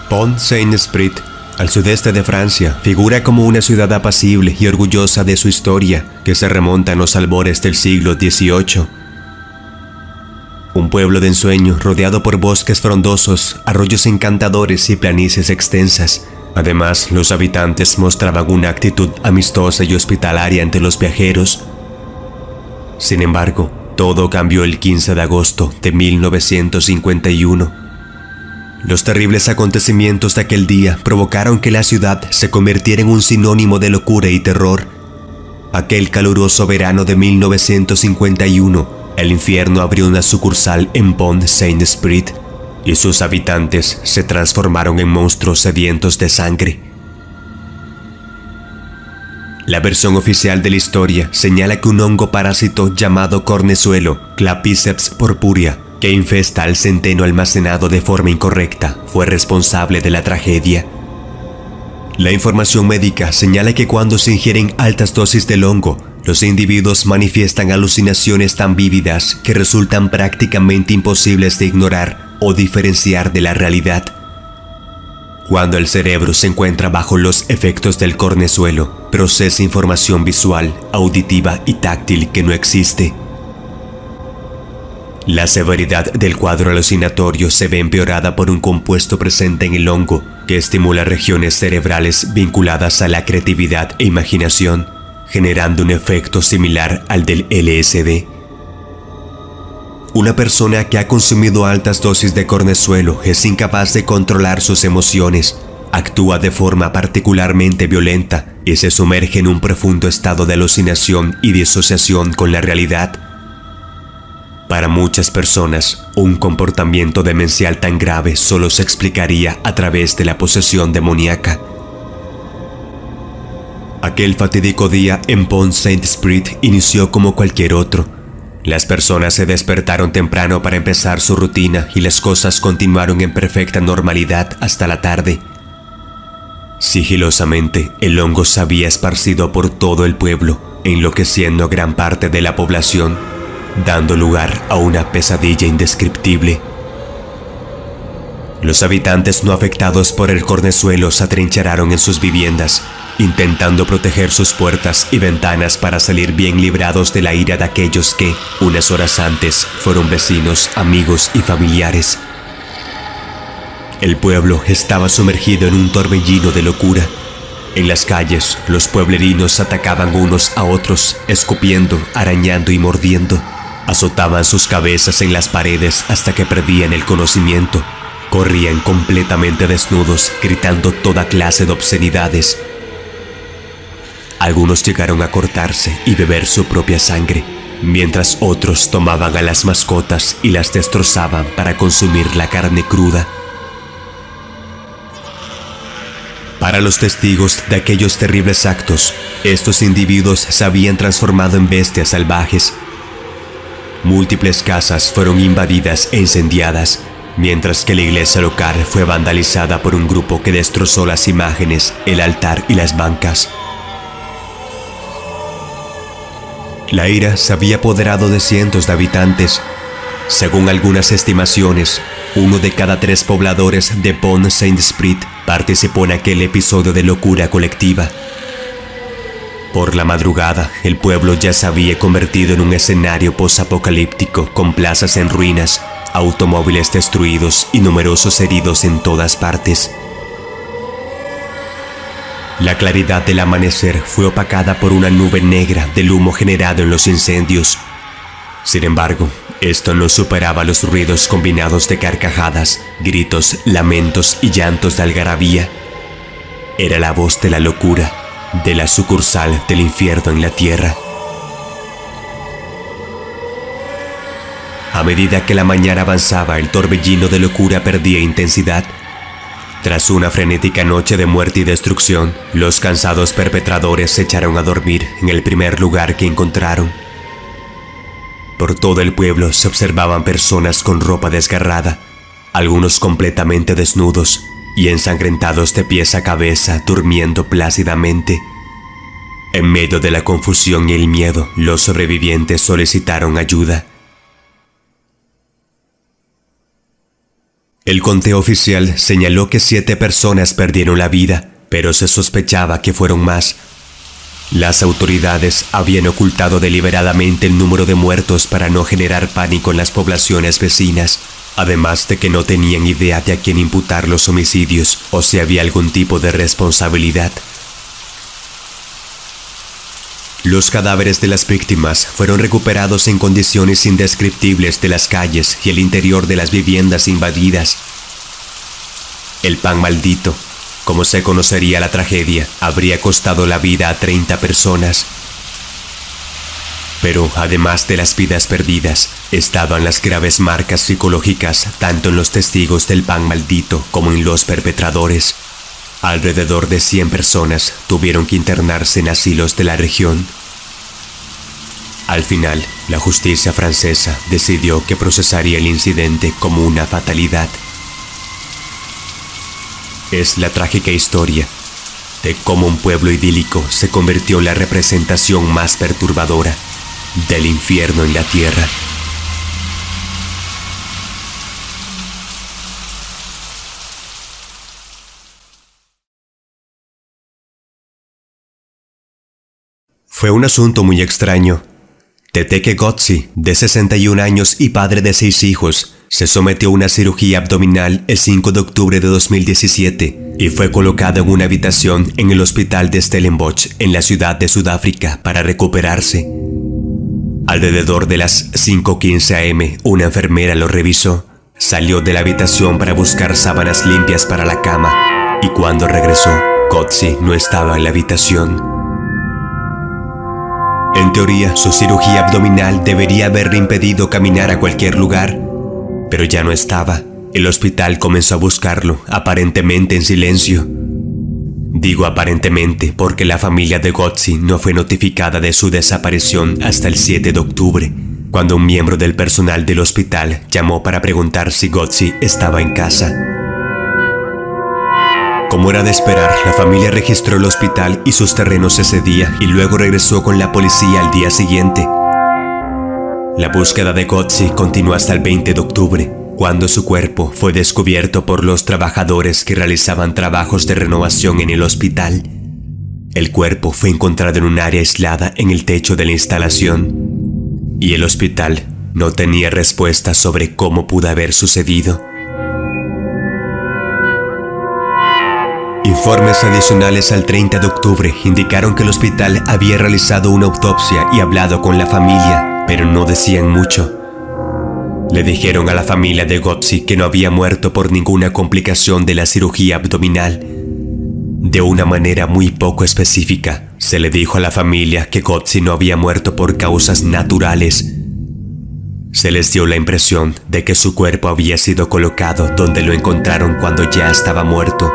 Pont-Saint-Esprit, al sudeste de Francia, figura como una ciudad apacible y orgullosa de su historia, que se remonta en los albores del siglo XVIII. Un pueblo de ensueño rodeado por bosques frondosos, arroyos encantadores y planicies extensas. Además, los habitantes mostraban una actitud amistosa y hospitalaria ante los viajeros. Sin embargo, todo cambió el 15 de agosto de 1951. Los terribles acontecimientos de aquel día provocaron que la ciudad se convirtiera en un sinónimo de locura y terror. Aquel caluroso verano de 1951, el infierno abrió una sucursal en Pont-Saint-Esprit y sus habitantes se transformaron en monstruos sedientos de sangre. La versión oficial de la historia señala que un hongo parásito llamado cornezuelo, Clapiceps purpurea, que infesta al centeno almacenado de forma incorrecta, fue responsable de la tragedia. La información médica señala que cuando se ingieren altas dosis del hongo, los individuos manifiestan alucinaciones tan vívidas que resultan prácticamente imposibles de ignorar o diferenciar de la realidad. Cuando el cerebro se encuentra bajo los efectos del cornezuelo, procesa información visual, auditiva y táctil que no existe. La severidad del cuadro alucinatorio se ve empeorada por un compuesto presente en el hongo que estimula regiones cerebrales vinculadas a la creatividad e imaginación, generando un efecto similar al del LSD. Una persona que ha consumido altas dosis de cornezuelo es incapaz de controlar sus emociones, actúa de forma particularmente violenta y se sumerge en un profundo estado de alucinación y disociación con la realidad. Para muchas personas, un comportamiento demencial tan grave solo se explicaría a través de la posesión demoníaca. Aquel fatídico día en Pont-Saint-Esprit inició como cualquier otro. Las personas se despertaron temprano para empezar su rutina y las cosas continuaron en perfecta normalidad hasta la tarde. Sigilosamente, el hongo se había esparcido por todo el pueblo, enloqueciendo a gran parte de la población, dando lugar a una pesadilla indescriptible. Los habitantes no afectados por el cornezuelo se atrincheraron en sus viviendas, intentando proteger sus puertas y ventanas para salir bien librados de la ira de aquellos que, unas horas antes, fueron vecinos, amigos y familiares. El pueblo estaba sumergido en un torbellino de locura. En las calles, los pueblerinos atacaban unos a otros, escupiendo, arañando y mordiendo. Azotaban sus cabezas en las paredes hasta que perdían el conocimiento. Corrían completamente desnudos, gritando toda clase de obscenidades. Algunos llegaron a cortarse y beber su propia sangre, mientras otros tomaban a las mascotas y las destrozaban para consumir la carne cruda. Para los testigos de aquellos terribles actos, estos individuos se habían transformado en bestias salvajes. Múltiples casas fueron invadidas e incendiadas, mientras que la iglesia local fue vandalizada por un grupo que destrozó las imágenes, el altar y las bancas. La ira se había apoderado de cientos de habitantes. Según algunas estimaciones, 1 de cada 3 pobladores de Pont-Saint-Esprit participó en aquel episodio de locura colectiva. Por la madrugada, el pueblo ya se había convertido en un escenario posapocalíptico con plazas en ruinas, automóviles destruidos y numerosos heridos en todas partes. La claridad del amanecer fue opacada por una nube negra del humo generado en los incendios. Sin embargo, esto no superaba los ruidos combinados de carcajadas, gritos, lamentos y llantos de algarabía. Era la voz de la locura, de la sucursal del infierno en la tierra. A medida que la mañana avanzaba, el torbellino de locura perdía intensidad. Tras una frenética noche de muerte y destrucción, los cansados perpetradores se echaron a dormir en el primer lugar que encontraron. Por todo el pueblo se observaban personas con ropa desgarrada, algunos completamente desnudos y ensangrentados de pies a cabeza, durmiendo plácidamente. En medio de la confusión y el miedo, los sobrevivientes solicitaron ayuda. El conteo oficial señaló que 7 personas perdieron la vida, pero se sospechaba que fueron más. Las autoridades habían ocultado deliberadamente el número de muertos para no generar pánico en las poblaciones vecinas, además de que no tenían idea de a quién imputar los homicidios o si había algún tipo de responsabilidad. Los cadáveres de las víctimas fueron recuperados en condiciones indescriptibles de las calles y el interior de las viviendas invadidas. El pan maldito, como se conocería la tragedia, habría costado la vida a 30 personas. Pero además de las vidas perdidas, estaban las graves marcas psicológicas tanto en los testigos del pan maldito como en los perpetradores. Alrededor de 100 personas tuvieron que internarse en asilos de la región. Al final, la justicia francesa decidió que procesaría el incidente como una fatalidad. Es la trágica historia de cómo un pueblo idílico se convirtió en la representación más perturbadora del infierno en la tierra. Fue un asunto muy extraño. Teteke Gotzi, de 61 años y padre de 6 hijos, se sometió a una cirugía abdominal el 5 de octubre de 2017 y fue colocado en una habitación en el hospital de Stellenbosch, en la ciudad de Sudáfrica, para recuperarse. Alrededor de las 5:15 am, una enfermera lo revisó, salió de la habitación para buscar sábanas limpias para la cama y cuando regresó, Gotzi no estaba en la habitación. En teoría, su cirugía abdominal debería haberle impedido caminar a cualquier lugar, pero ya no estaba. El hospital comenzó a buscarlo, aparentemente en silencio. Digo aparentemente porque la familia de Gotzi no fue notificada de su desaparición hasta el 7 de octubre, cuando un miembro del personal del hospital llamó para preguntar si Gotzi estaba en casa. Como era de esperar, la familia registró el hospital y sus terrenos ese día y luego regresó con la policía al día siguiente. La búsqueda de Gotzi continuó hasta el 20 de octubre, cuando su cuerpo fue descubierto por los trabajadores que realizaban trabajos de renovación en el hospital. El cuerpo fue encontrado en un área aislada en el techo de la instalación, y el hospital no tenía respuesta sobre cómo pudo haber sucedido. Informes adicionales al 30 de octubre indicaron que el hospital había realizado una autopsia y hablado con la familia, pero no decían mucho. Le dijeron a la familia de Gotzi que no había muerto por ninguna complicación de la cirugía abdominal. De una manera muy poco específica, se le dijo a la familia que Gotzi no había muerto por causas naturales. Se les dio la impresión de que su cuerpo había sido colocado donde lo encontraron cuando ya estaba muerto.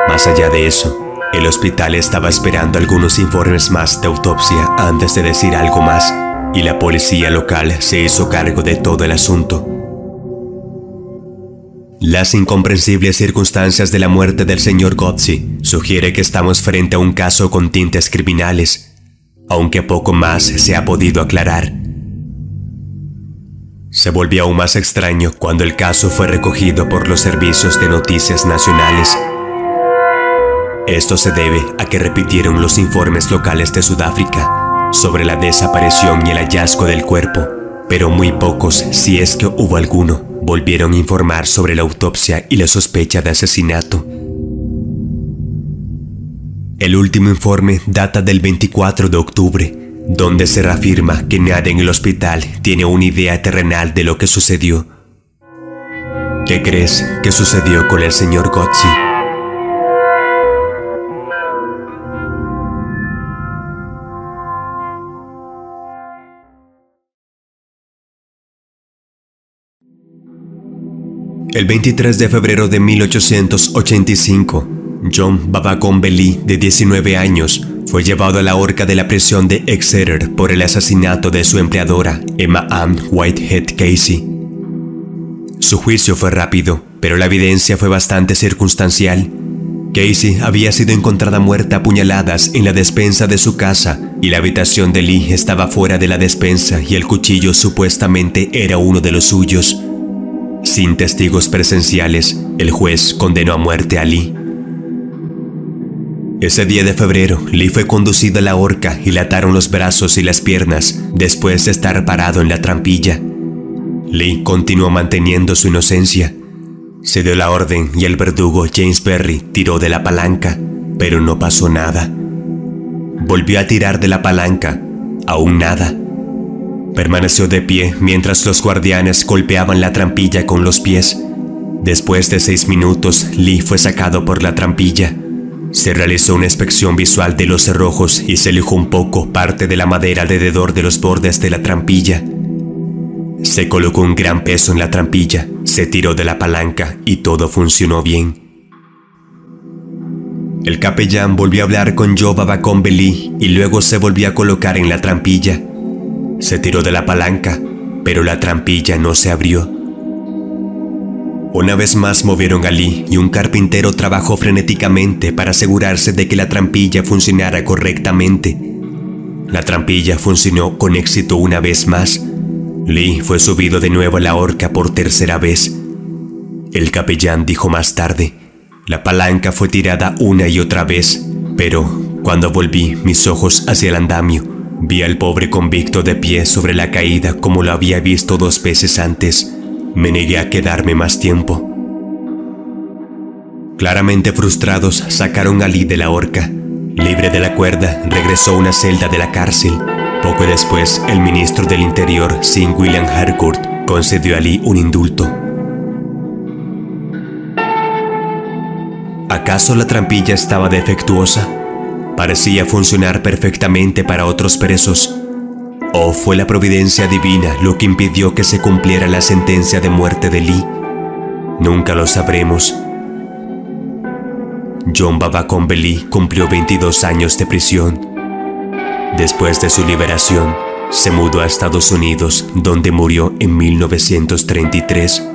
Más allá de eso, el hospital estaba esperando algunos informes más de autopsia antes de decir algo más, y la policía local se hizo cargo de todo el asunto. Las incomprensibles circunstancias de la muerte del señor Gotzi sugiere que estamos frente a un caso con tintes criminales, aunque poco más se ha podido aclarar. Se volvió aún más extraño cuando el caso fue recogido por los servicios de noticias nacionales. Esto se debe a que repitieron los informes locales de Sudáfrica sobre la desaparición y el hallazgo del cuerpo, pero muy pocos, si es que hubo alguno, volvieron a informar sobre la autopsia y la sospecha de asesinato. El último informe data del 24 de octubre, donde se reafirma que nadie en el hospital tiene una idea terrenal de lo que sucedió. ¿Qué crees que sucedió con el señor Gotzi? El 23 de febrero de 1885, John Babagon-Belly, de 19 años, fue llevado a la horca de la prisión de Exeter por el asesinato de su empleadora, Emma Ann Whitehead Casey. Su juicio fue rápido, pero la evidencia fue bastante circunstancial. Casey había sido encontrada muerta a puñaladas en la despensa de su casa, y la habitación de Lee estaba fuera de la despensa y el cuchillo supuestamente era uno de los suyos. Sin testigos presenciales, el juez condenó a muerte a Lee. Ese día de febrero, Lee fue conducido a la horca y le ataron los brazos y las piernas después de estar parado en la trampilla. Lee continuó manteniendo su inocencia. Se dio la orden y el verdugo James Berry tiró de la palanca, pero no pasó nada. Volvió a tirar de la palanca, aún nada. Permaneció de pie mientras los guardianes golpeaban la trampilla con los pies. Después de 6 minutos, Lee fue sacado por la trampilla. Se realizó una inspección visual de los cerrojos y se lijó un poco parte de la madera alrededor de los bordes de la trampilla. Se colocó un gran peso en la trampilla, se tiró de la palanca y todo funcionó bien. El capellán volvió a hablar con Joe Abercrombie Lee y luego se volvió a colocar en la trampilla. Se tiró de la palanca, pero la trampilla no se abrió. Una vez más movieron a Lee y un carpintero trabajó frenéticamente para asegurarse de que la trampilla funcionara correctamente. La trampilla funcionó con éxito una vez más. Lee fue subido de nuevo a la horca por tercera vez. El capellán dijo más tarde: la palanca fue tirada una y otra vez, pero cuando volví mis ojos hacia el andamio, vi al pobre convicto de pie sobre la caída como lo había visto 2 veces antes. Me negué a quedarme más tiempo. Claramente frustrados, sacaron a Lee de la horca. Libre de la cuerda, regresó a una celda de la cárcel. Poco después, el ministro del Interior, Sir William Harcourt, concedió a Lee un indulto. ¿Acaso la trampilla estaba defectuosa? Parecía funcionar perfectamente para otros presos. ¿O fue la providencia divina lo que impidió que se cumpliera la sentencia de muerte de Lee? Nunca lo sabremos. John Abercrombie Lee cumplió 22 años de prisión. Después de su liberación, se mudó a Estados Unidos, donde murió en 1933.